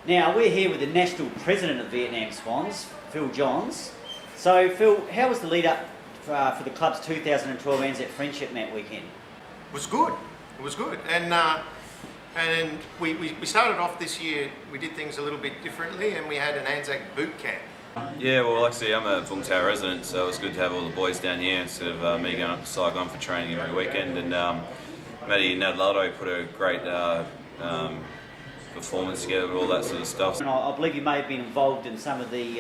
Now, we're here with the National President of Vietnam Swans, Phil Johns. So, Phil, how was the lead up for the club's 2012 ANZAC Friendship Match weekend? It was good. It was good. And we started off this year, we did things a little bit differently, and we had an ANZAC boot camp. Yeah, well, like I say, I'm a Vung Tau resident, so it's good to have all the boys down here instead of me going up to Saigon for training every weekend. And Matty and Nadaldo put a great performance together with all that sort of stuff. And I believe you may have been involved in some of the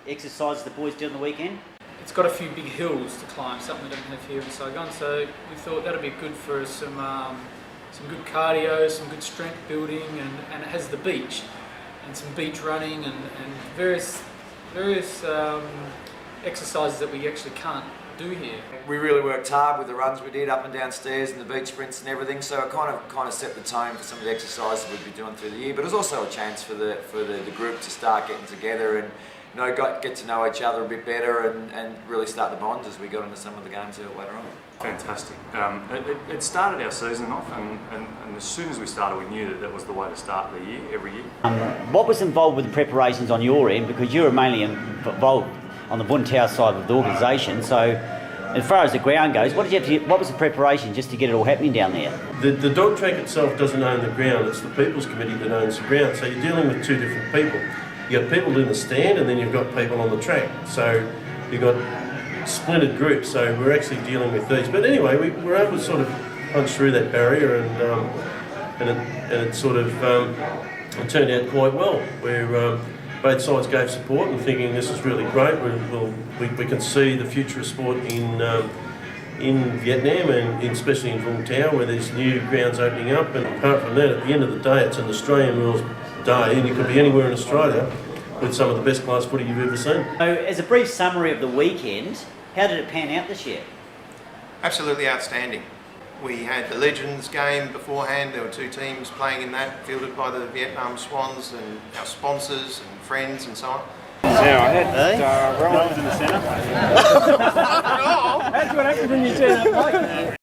exercises the boys did on the weekend. It's got a few big hills to climb, something we don't have here in Saigon, so we thought that'd be good for some good cardio, some good strength building, and it has the beach and some beach running and various exercises that we actually can't do here. We really worked hard with the runs we did up and down stairs and the beach sprints and everything, so it kind of set the tone for some of the exercises we'd be doing through the year. But it was also a chance for the group to start getting together and get to know each other a bit better and really start the bonds as we got into some of the games later on. Fantastic. It started our season off, and as soon as we started, we knew that was the way to start the year, every year. What was involved with the preparations on your end, because you were mainly involved on the Vung Tau side of the organisation, so as far as the ground goes, what was the preparation just to get it all happening down there? The dog track itself doesn't own the ground, it's the People's Committee that owns the ground, so you're dealing with two different people. You've got people in the stand and then you've got people on the track, so you've got splintered groups, so we're actually dealing with these. But anyway, we were able to sort of punch through that barrier and it sort of it turned out quite well. Where both sides gave support and thinking this is really great. We can see the future of sport in Vietnam and especially in Vung Tau, where there's new grounds opening up. And apart from that, at the end of the day, it's an Australian rules day, and you could be anywhere in Australia with some of the best class footy you've ever seen. So, as a brief summary of the weekend, how did it pan out this year? Absolutely outstanding. We had the Legends game beforehand. There were two teams playing in that, fielded by the Vietnam Swans and our sponsors and friends and so on. Yeah, I had Rollins in the centre. That's what happens when you turn up like that.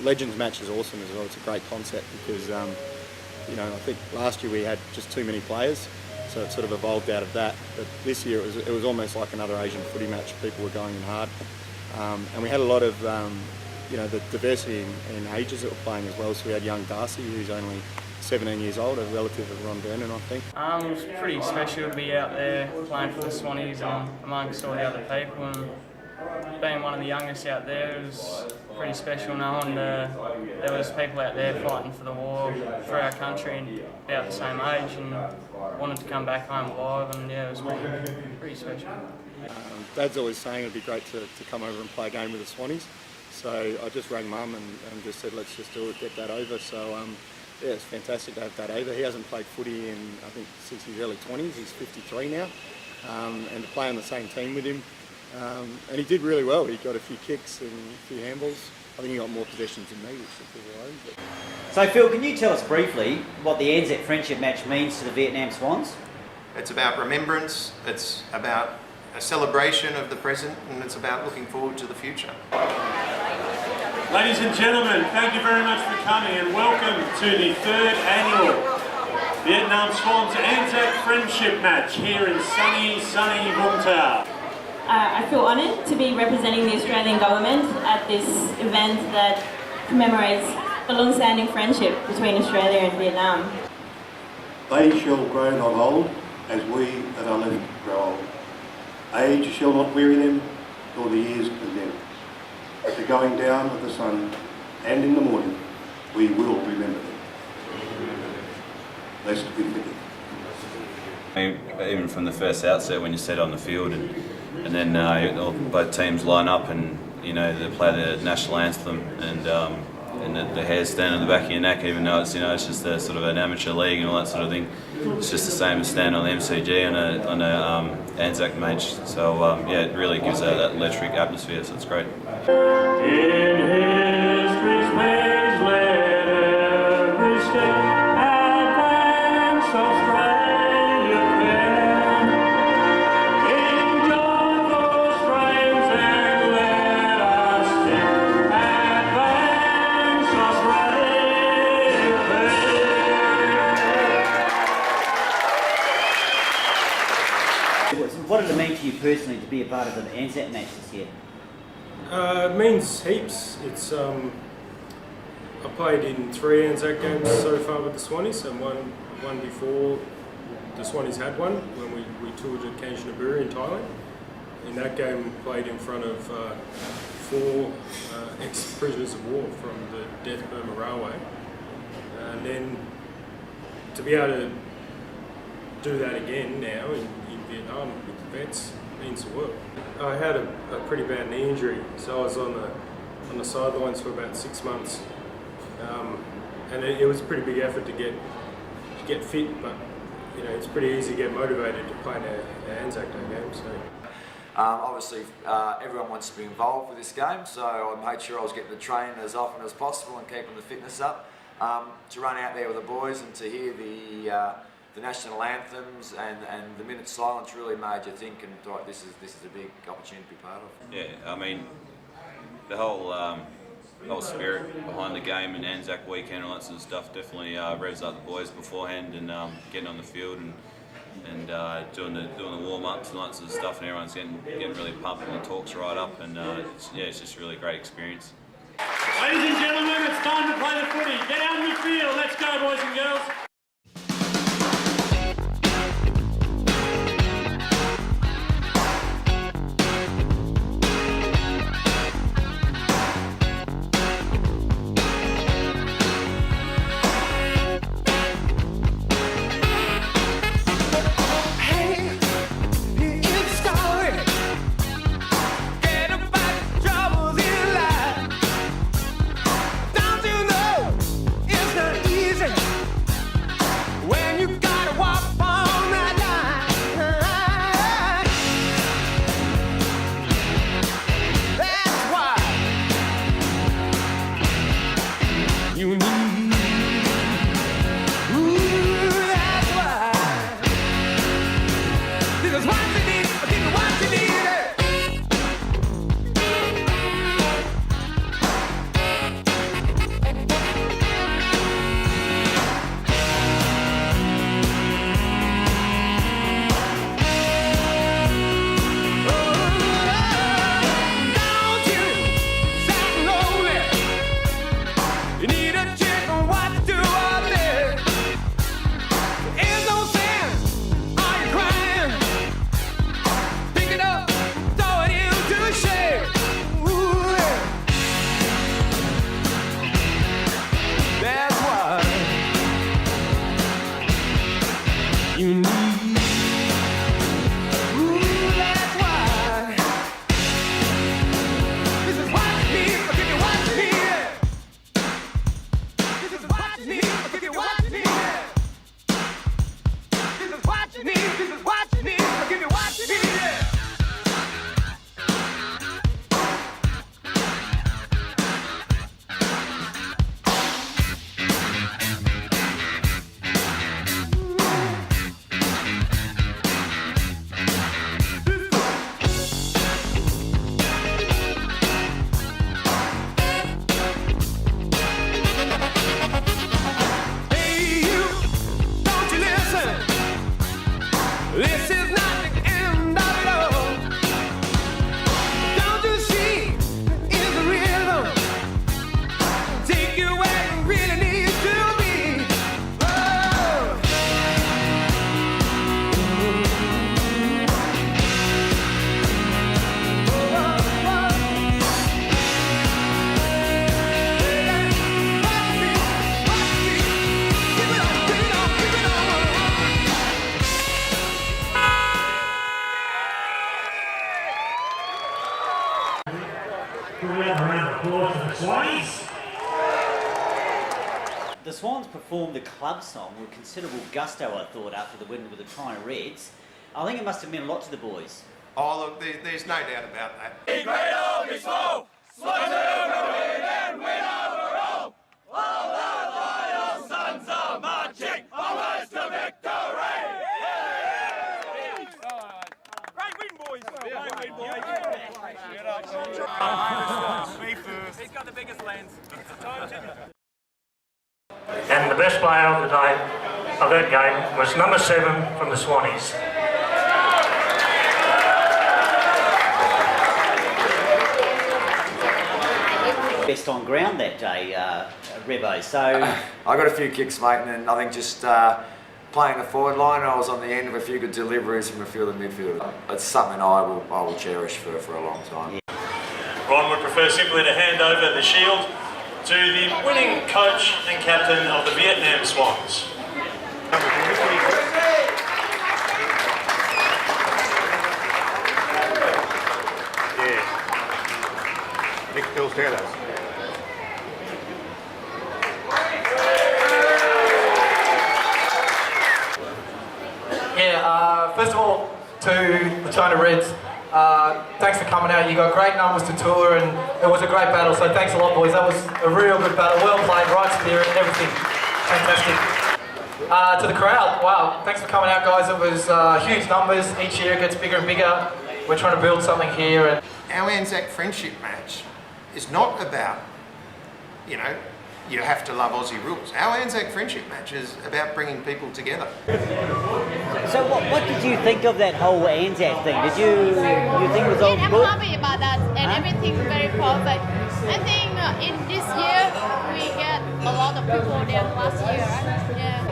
Legends match is awesome as well. It's a great concept because, I think last year we had just too many players, so it sort of evolved out of that. But this year it was almost like another Asian footy match. People were going in hard, and we had a lot of, the diversity in ages that were playing as well. So we had young Darcy, who's only 17 years old, a relative of Ron Vernon, I think. It was pretty special to be out there playing for the Swannies and amongst all the other people. And being one of the youngest out there, it was pretty special knowing there was people out there fighting for the war for our country and about the same age and wanted to come back home alive, and yeah, it was pretty special. Dad's always saying it'd be great to come over and play a game with the Swannies, so I just rang Mum and just said let's just do it, get that over. So Yeah, it's fantastic to have that over. He hasn't played footy in, I think, since his early 20s. He's 53 now. And to play on the same team with him. And he did really well. He got a few kicks and a few handballs. I think he got more possessions than me, which is all right. But... So Phil, can you tell us briefly what the ANZAC Friendship Match means to the Vietnam Swans? It's about remembrance, it's about a celebration of the present, and it's about looking forward to the future. Ladies and gentlemen, thank you very much for coming and welcome to the 3rd annual Vietnam Swans ANZAC Friendship Match here in sunny Vung Tau. I feel honoured to be representing the Australian government at this event that commemorates the long-standing friendship between Australia and Vietnam. They shall grow not old, as we that are living grow old. Age shall not weary them, nor the years condemn. At the going down of the sun, and in the morning, we will remember them. Lest we forget. Even from the first outset, when you set on the field, and then both teams line up, and you know they play the national anthem, and the hairs stand on the back of your neck, even though it's it's just a sort of an amateur league and all that sort of thing. It's just the same as standing on the MCG on a ANZAC match. So yeah, it really gives that electric atmosphere. So it's great. In history's maze, let every step advance Australia fair. Enjoy those strains and let us sing. Advance Australia fair. What did it mean to you personally to be a part of the ANZAC match this year? It means heaps. It's I played in 3 ANZAC games so far with the Swannies, and one before the Swannies had one when we toured at Kanchanaburi in Thailand. In that game, played in front of 4 ex-prisoners of war from the Death Burma Railway, and then to be able to do that again now in Vietnam with the vets means the world. I had a pretty bad knee injury, so I was on the sidelines for about 6 months, and it was a pretty big effort to get fit. But it's pretty easy to get motivated to play an ANZAC Day game. So. Obviously, everyone wants to be involved with this game, so I made sure I was getting to train as often as possible and keeping the fitness up. To run out there with the boys and to hear the national anthems and the minute silence really made you think, and right, this is a big opportunity to be part of. Yeah, I mean, the whole spirit behind the game and ANZAC Weekend and all that sort of stuff definitely revs up the boys beforehand, and getting on the field and doing the warm-ups and all that sort of stuff, and everyone's getting really pumped and the talk's right up, and it's just a really great experience. Ladies and gentlemen, it's time to play the footy. Get out on the field. Let's go, boys and girls. Swannies. The Swans performed the club song with considerable gusto, I thought, after the win with the China Reds. I think it must have meant a lot to the boys. Oh, look, there's no doubt about that. Be great or be small, Swans will win and win overall. All the loyal sons are marching onwards to victory. Great win, boys. Great win, boys. He's got the biggest lens. And the best player of the day, of that game, was number 7 from the Swannies. Best on ground that day, Revo. So I got a few kicks, mate, and I think just playing the forward line, I was on the end of a few good deliveries from a few of the midfielders. It's something I will cherish for a long time. Yeah. Ron would prefer simply to hand over the shield to the winning coach and captain of the Vietnam Swans. Yeah. Nick Bill's Taylor. Yeah, first of all, to the China Reds, thanks for coming out. You got great numbers to tour and it was a great battle, so thanks a lot, boys. That was a real good battle, well played, right spirit, everything. Fantastic. To the crowd, wow, thanks for coming out, guys. It was huge numbers. Each year it gets bigger and bigger. We're trying to build something here. And Our ANZAC Friendship Match is not about, you know, you have to love Aussie rules. Our ANZAC Friendship Match is about bringing people together. So what did you think of that whole ANZAC thing? Did you think it was all I'm good? happy about that and everything very perfect. I think in this year we get a lot of people than last year, right? Yeah.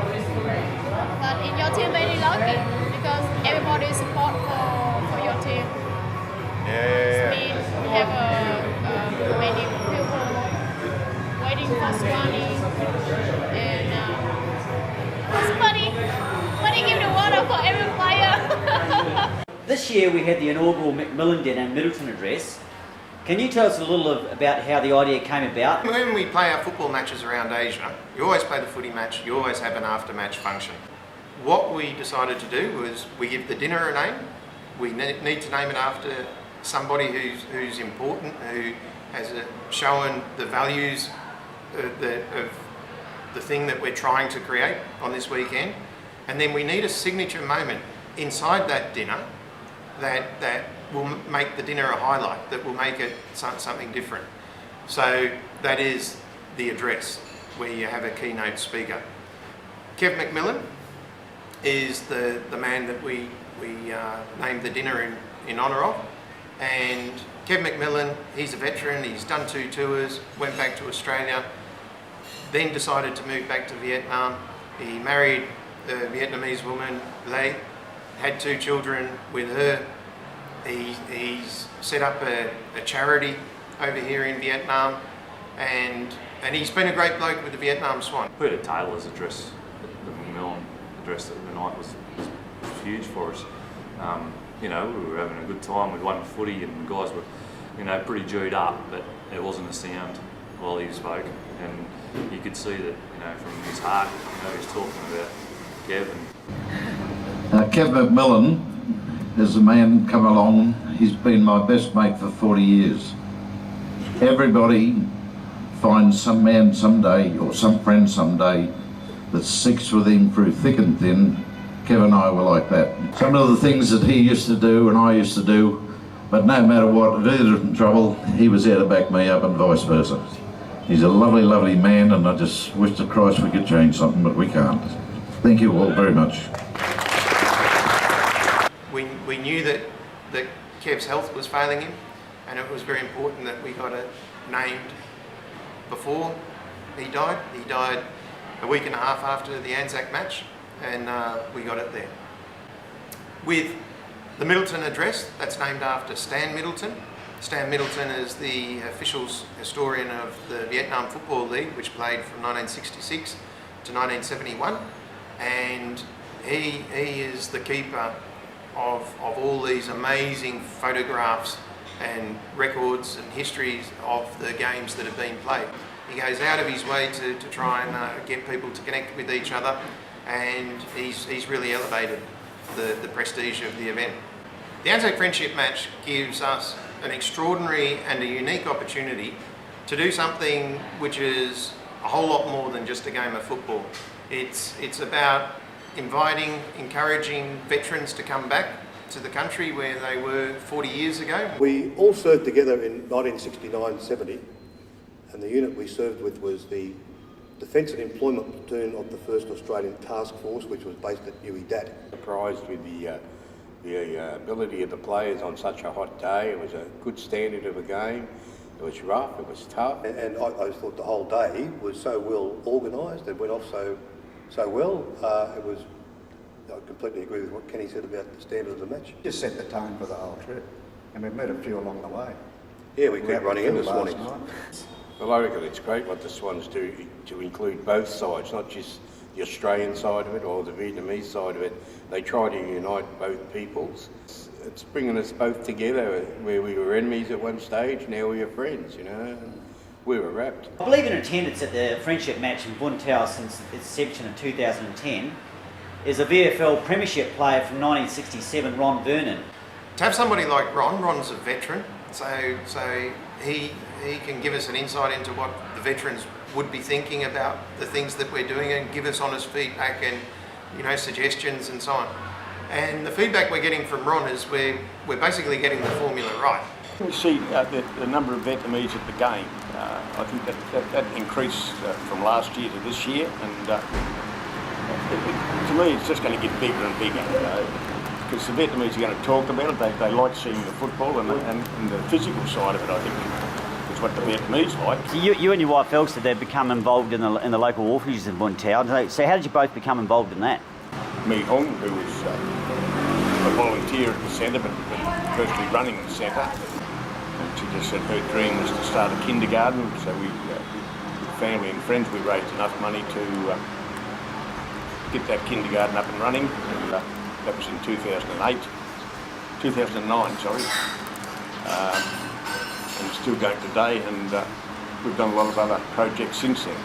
But in your team very lucky because everybody support for your team. Yeah. It means we have many people waiting for Swannies and money give the water for every player. This year we had the inaugural Macmillan Dinner and Middleton address. Can you tell us a little about how the idea came about? When we play our football matches around Asia, you always play the footy match, you always have an after-match function. What we decided to do was we give the dinner a name. We need to name it after somebody who's important, who has shown the values of the thing that we're trying to create on this weekend. And then we need a signature moment inside that dinner that will make the dinner a highlight, that will make it something different. So that is the address, where you have a keynote speaker. Kev McMillan is the man that we named the dinner in honour of. And Kev McMillan, he's a veteran, he's done 2 tours, went back to Australia, then decided to move back to Vietnam. He married a Vietnamese woman, Lê, had 2 children with her. He's set up a charity over here in Vietnam, and he's been a great bloke with the Vietnam Swan. Peter Taylor's address, the Macmillan address the night was huge for us. You know, we were having a good time, we'd won footy and the guys were, you know, pretty G'd up, but there wasn't a sound while he spoke, and you could see that, you know, from his heart, you know, he's talking about Kevin. Kev McMillan is a man come along, he's been my best mate for 40 years. Everybody finds some man someday, or some friend someday, that sticks with him through thick and thin. Kev and I were like that. Some of the things that he used to do and I used to do, but no matter what, if he was in trouble, he was there to back me up and vice versa. He's a lovely, lovely man, and I just wish to Christ we could change something, but we can't. Thank you all very much. We knew that Kev's health was failing him, and it was very important that we got it named before he died. He died a week and a half after the ANZAC match, and we got it there. With the Middleton address, that's named after Stan Middleton. Stan Middleton is the official historian of the Vietnam Football League, which played from 1966 to 1971, and he is the keeper of all these amazing photographs and records and histories of the games that have been played. He goes out of his way to try and get people to connect with each other, and he's really elevated the prestige of the event. The ANZAC Friendship Match gives us an extraordinary and a unique opportunity to do something which is a whole lot more than just a game of football. It's about inviting, encouraging veterans to come back to the country where they were 40 years ago. We all served together in 1969-70, and the unit we served with was the Defence and Employment Platoon of the 1st Australian Task Force, which was based at Newey Dat. Surprised with the ability of the players on such a hot day. It was a good standard of a game. It was rough, it was tough. And I thought the whole day was so well organised, it went off so well. I completely agree with what Kenny said about the standard of the match. Just set the tone for the whole trip, and we've met a few along the way. Yeah, we kept running into Swannies. Well, I reckon it's great what the Swans do to include both sides, not just the Australian side of it or the Vietnamese side of it. They try to unite both peoples. It's bringing us both together, where we were enemies at one stage, now we are friends, you know. We were wrapped. I believe in attendance at the Friendship Match in Vung Tau since its inception in 2010 is a VFL Premiership player from 1967, Ron Vernon. To have somebody like Ron's a veteran, so he can give us an insight into what the veterans would be thinking about the things that we're doing and give us honest feedback and, you know, suggestions and so on. And the feedback we're getting from Ron is we're basically getting the formula right. We see the number of Vietnamese at the game. I think that increased from last year to this year, and to me it's just going to get bigger and bigger. Because the Vietnamese are going to talk about it. They like seeing the football and the physical side of it, I think, is what the Vietnamese like. So you and your wife Elsa, they've become involved in the local orphanages in Vung Tau. So how did you both become involved in that? Me Hong, who was a volunteer at the centre, but firstly running the centre. And she just said her dream was to start a kindergarten. So we, with family and friends, we raised enough money to get that kindergarten up and running. And, that was in 2009, sorry. And still going today, and we've done a lot of other projects since then.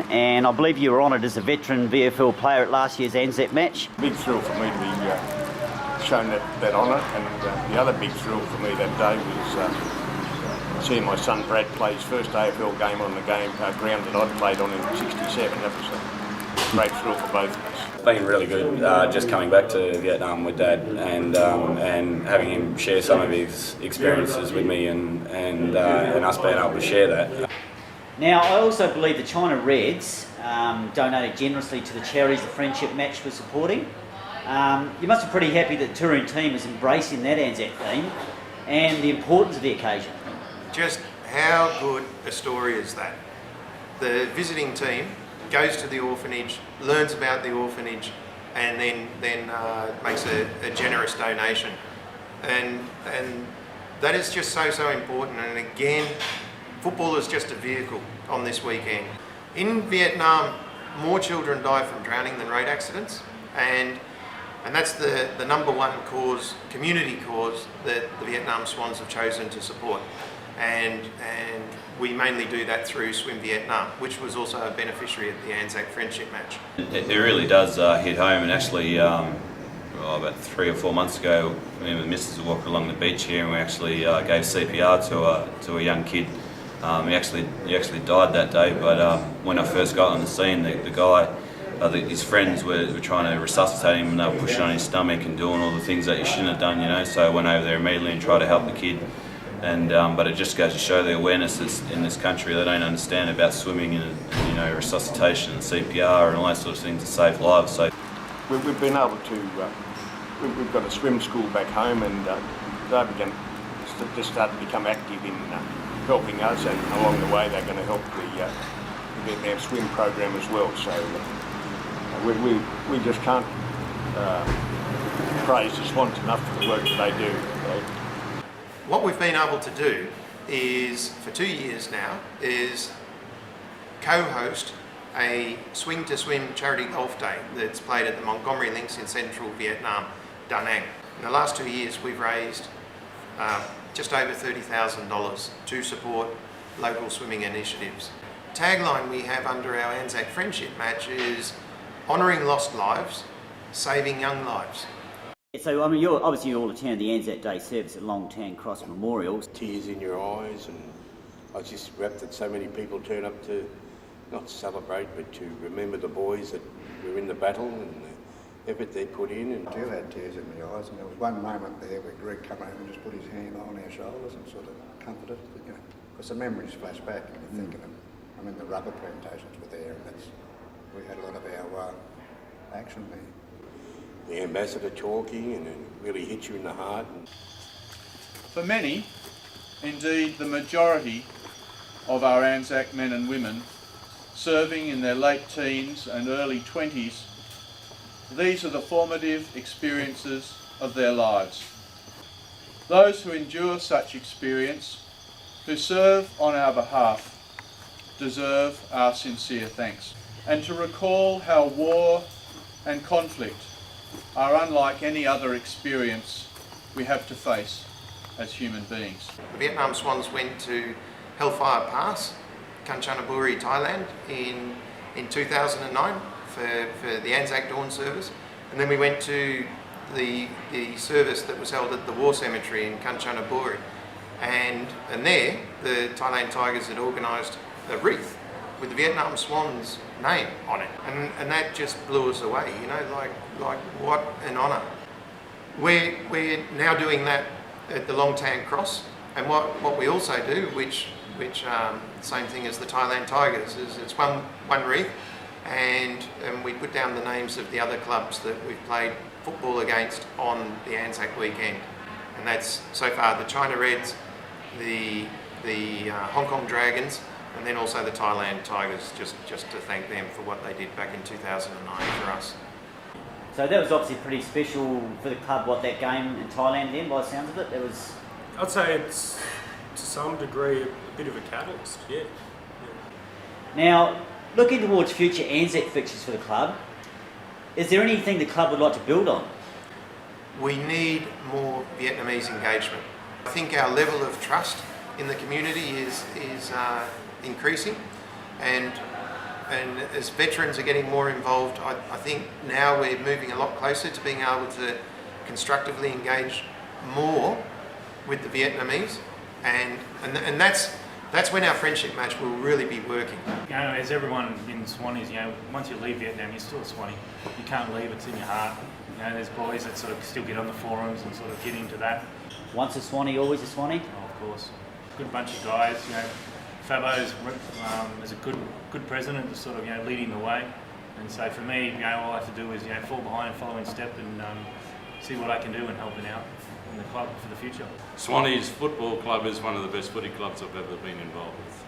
And I believe you were honoured as a veteran VFL player at last year's ANZAC match. Big thrill for me to be shown that honour, and the other big thrill for me that day was seeing my son Brad play his first AFL game on the ground that I'd played on in '67. That was a great thrill for both of us. Been really good, just coming back to Vietnam with Dad and having him share some of his experiences with me and us being able to share that. Now, I also believe the China Reds donated generously to the charities the Friendship Match was supporting. You must be pretty happy that the touring team is embracing that ANZAC theme and the importance of the occasion. Just How good a story is that? The visiting team goes to the orphanage, learns about the orphanage, and then makes a generous donation. And that is just so important. And again, football is just a vehicle on this weekend. In Vietnam, more children die from drowning than road accidents, and that's the number one cause, community cause, that the Vietnam Swans have chosen to support. And we mainly do that through Swim Vietnam, which was also a beneficiary at the ANZAC Friendship Match. It really does hit home, and actually about 3 or 4 months ago, me and the missus were walking along the beach here, and we actually gave CPR to a young kid. He actually died that day, but when I first got on the scene, the guy, his friends were trying to resuscitate him, and they were pushing on his stomach and doing all the things that you shouldn't have done, you know. So I went over there immediately and tried to help the kid. And but it just goes to show the awareness that's in this country. They don't understand about swimming and resuscitation and CPR and all that sort of things to save lives. So we've been able to. We've got a swim school back home, and they're going to just start to become active in helping us, and along the way they're going to help the Vietnam swim program as well. So we just can't praise the Swans enough for the work that they do. What we've been able to do is, for 2 years now, is co-host a Swing to Swim charity golf day that's played at the Montgomery Links in central Vietnam, Da Nang. In the last 2 years we've raised just over $30,000 to support local swimming initiatives. Tagline we have under our ANZAC Friendship Match is honouring lost lives, saving young lives. So, I mean, you're obviously all attend the ANZAC Day service at Longtown Cross Memorial. Tears in your eyes, and I was just wrapped that so many people turn up to not celebrate, but to remember the boys that were in the battle and the effort they put in. And I still had tears in my eyes, and there was one moment there where Greg came over and just put his hand on our shoulders and sort of comforted, you know, because the memories flash back and you think of them. I mean, the rubber plantations were there, and we had a lot of our action there. The ambassador talking, and it really hits you in the heart. For many, indeed the majority of our ANZAC men and women serving in their late teens and early 20s, these are the formative experiences of their lives. Those who endure such experience, who serve on our behalf, deserve our sincere thanks. And to recall how war and conflict are unlike any other experience we have to face as human beings. The Vietnam Swans went to Hellfire Pass, Kanchanaburi, Thailand in 2009 for the ANZAC Dawn service, and then we went to the service that was held at the War Cemetery in Kanchanaburi, and there the Thailand Tigers had organised a wreath with the Vietnam Swans name on it, and that just blew us away, you know, like what an honour. We're now doing that at the Longtown Cross, and what we also do, which same thing as the Thailand Tigers, is it's one wreath, and we put down the names of the other clubs that we've played football against on the ANZAC Weekend, and that's so far the China Reds, the Hong Kong Dragons, and then also the Thailand Tigers, just to thank them for what they did back in 2009 for us. So that was obviously pretty special for the club, what, that game in Thailand then, by the sounds of it? There was... I'd say it's, to some degree, a bit of a catalyst, yeah. Now, looking towards future ANZAC fixtures for the club, is there anything the club would like to build on? We need more Vietnamese engagement. I think our level of trust in the community is increasing, and as veterans are getting more involved, I think now we're moving a lot closer to being able to constructively engage more with the Vietnamese, and that's when our friendship match will really be working. You know, as everyone in Swannies, you know, once you leave Vietnam, you're still a Swanee. You can't leave; it's in your heart. You know, there's boys that sort of still get on the forums and sort of get into that. Once a Swanee, always a Swanee. Oh, of course. Good bunch of guys. You know, Fabbo is a good president, just sort of, you know, leading the way. And so for me, you know, all I have to do is, you know, fall behind and follow in step and see what I can do in helping out in the club for the future. Swannies Football Club is one of the best footy clubs I've ever been involved with.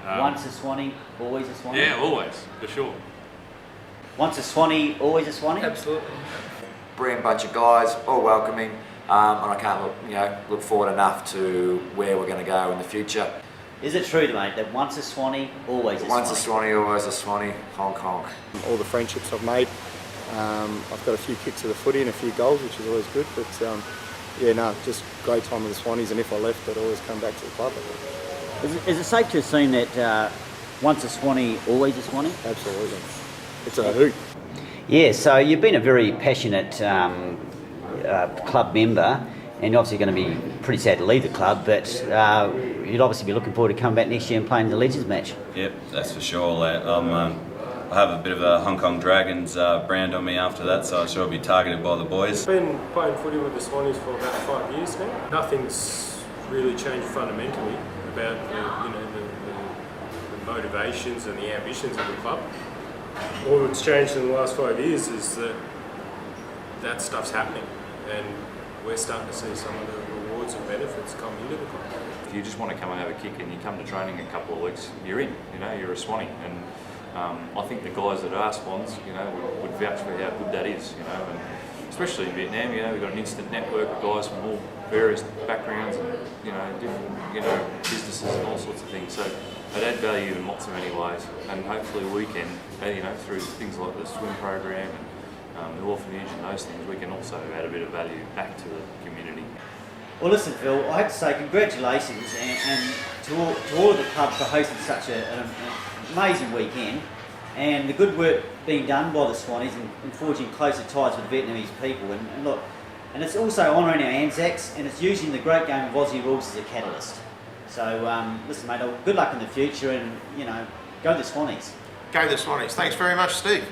Once a Swanee, always a Swanee? Yeah, always, for sure. Once a Swanee, always a Swanee? Absolutely. Brilliant bunch of guys, all welcoming, and I can't look forward enough to where we're going to go in the future. Is it true, mate, that once a Swanee, always a Swanee? Once a Swanee, always a Swanee, honk honk. All the friendships I've made, I've got a few kicks of the footy and a few goals, which is always good, but yeah, no, just great time with the Swannies, and if I left, I'd always come back to the club. Is it safe to assume that once a Swanee, always a Swanee? Absolutely. It's a hoot. Yeah, so you've been a very passionate club member, and obviously going to be pretty sad to leave the club, but you'd obviously be looking forward to coming back next year and playing the Legends match. Yep, that's for sure. I have a bit of a Hong Kong Dragons brand on me after that, so I'm sure I'll be targeted by the boys. I've been playing footy with the Swannies for about 5 years now. Nothing's really changed fundamentally about the motivations and the ambitions of the club. All that's changed in the last 5 years is that stuff's happening, and we're starting to see some of the rewards and benefits come into the club. If you just want to come and have a kick and you come to training a couple of weeks, you're in, you know, you're a Swanee. And I think the guys that are Swans, you know, would vouch for how good that is, you know, and especially in Vietnam, you know, we've got an instant network of guys from all various backgrounds and, you know, different, you know, businesses and all sorts of things. So it add value in lots of many ways, and hopefully we can, you know, through things like the swim program and the orphanage and those things, we can also add a bit of value back to the community. Well, listen, Phil, I have to say congratulations and to all of the club for hosting such an amazing weekend, and the good work being done by the Swannies in forging closer ties with the Vietnamese people. And look, and it's also honouring our Anzacs, and it's using the great game of Aussie rules as a catalyst. So, listen, mate, good luck in the future, and, you know, go the Swannies. Go the Swannies. Thanks very much, Steve.